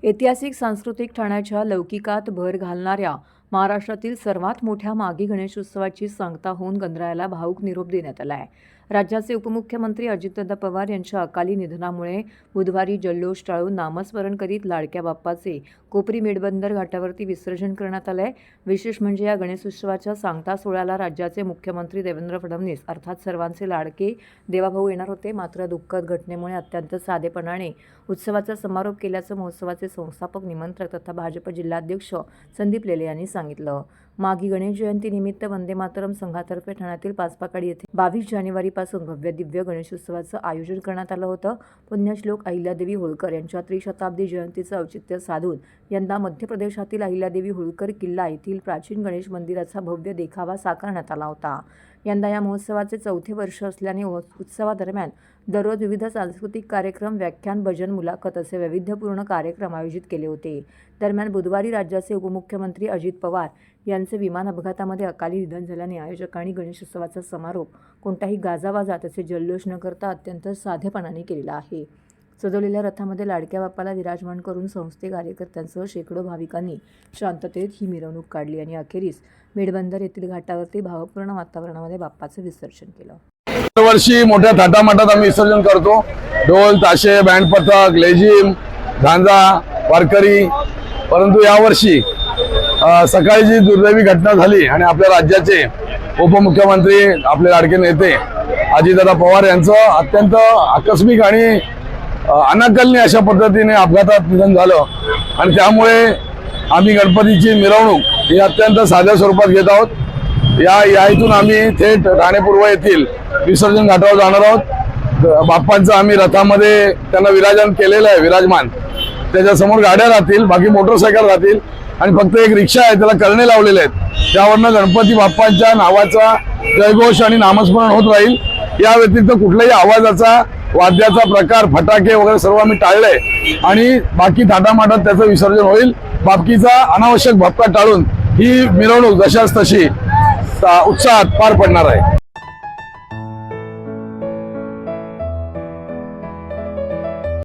ऐतिहासिक सांस्कृतिक ठाण्याच्या लौकिकात भर घालणाऱ्या महाराष्ट्रातील सर्वात मोठ्या माघी गणेशोत्सवाची सांगता होऊन गणरायाला भावूक निरोप देण्यात आला आहे। राज्याचे उपमुख्यमंत्री अजितदादा पवार यांच्या अकाली निधनामुळे बुधवारी जल्लोष टाळून नामस्मरण करीत लाडक्या बाप्पाचे कोपरी मेडबंदर घाटावरती विसर्जन करण्यात आले। विशेष म्हणजे या गणेशोत्सवाच्या सांगता सोहळ्याला राज्याचे मुख्यमंत्री देवेंद्र फडणवीस अर्थात सर्वांचे लाडके देवाभाऊ येणार होते। मात्र दुःखद घटनेमुळे अत्यंत साधेपणाने उत्सवाचा समारोप केल्याचं महोत्सवाचे संस्थापक निमंत्रक तथा भाजप जिल्हाध्यक्ष संदीप लेले यांनी सांगितलं। माघी गणेश जयंती निमित्त वंदे मातरम संघातर्फे ठाण्यातील पाचपाकाडी येथे 22 जानेवारीपासून भव्य दिव्य गणेशोत्सवाचं आयोजन करण्यात आलं होतं। पुण्यश्लोक अहिल्यादेवी होळकर यांच्या त्रिशताब्दी जयंतीचं औचित्य साधून यंदा मध्य प्रदेशातील अहिल्यादेवी होळकर किल्ला येथील प्राचीन गणेश मंदिराचा भव्य देखावा साकारण्यात आला होता। यंदा या महोत्सवाचे 4थे वर्ष असल्याने उत्सवादरम्यान दररोज विविध सांस्कृतिक कार्यक्रम, व्याख्यान, भजन, मुलाखत असे वैविध्यपूर्ण कार्यक्रम आयोजित केले होते। दरम्यान बुधवारी राज्याचे उपमुख्यमंत्री अजित पवार यांचे विमान अपघातामध्ये अकाली निधन झाल्याने आयोजकांनी गणेशोत्सवाचा समारोप कोणताही गाजावाजा तसे जल्लोष न करता अत्यंत साधेपणाने केलेला आहे। सजवलेल्या रथामध्ये लाडक्या बाप्पाला विराजमान करून संस्थे कार्यकर्त्यांसह शेकडो भाविकांनी शांततेत ही मिरवणूक काढली आणि अखेरीस मेडबंदर येथील घाटावरती भावपूर्ण वातावरणामध्ये बाप्पाचं विसर्जन केलं। दरवर्षी मोठ्या थाटामाटात आम्ही विसर्जन करतो। ढोल, ताशे, बँड पथक, लेझिम, झांजा, वारकरी। परंतु यावर्षी सकाळी जी दुर्दैवी घटना झाली आणि आपल्या राज्याचे उपमुख्यमंत्री आपले लाडके नेते अजितदादा पवार यांचं अत्यंत आकस्मिक आणि अनाकलनीय अशा पद्धतीने अपघातात निधन झालं आणि त्यामुळे आम्ही गणपतीची मिरवणूक ही अत्यंत साध्या स्वरूपात घेत आहोत। या इथून आम्ही थेट ठाणे पूर्व येथील विसर्जन घाटावर जाणार आहोत। बाप्पांचं आम्ही रथामध्ये त्यांना विराजमान केलेलं आहे। विराजमान त्याच्यासमोर गाड्या राहतील, बाकी मोटरसायकल राहतील आणि फक्त एक रिक्षा आहे त्याला करणे लावलेले आहेत। त्यावरनं गणपती बाप्पांच्या नावाचा जयघोष आणि नामस्मरण होत राहील। या व्यतिरिक्त कुठल्याही आवाजाचा, वाद्याचा प्रकार, फटाके वगैरे सर्व आम्ही टाळले आणि बाकी थाटामाटात त्याचं विसर्जन होईल। बाकीचा अनावश्यक भपका टाळून ही मिरवणूक जशास तशी उत्साहात पार पडणार आहे।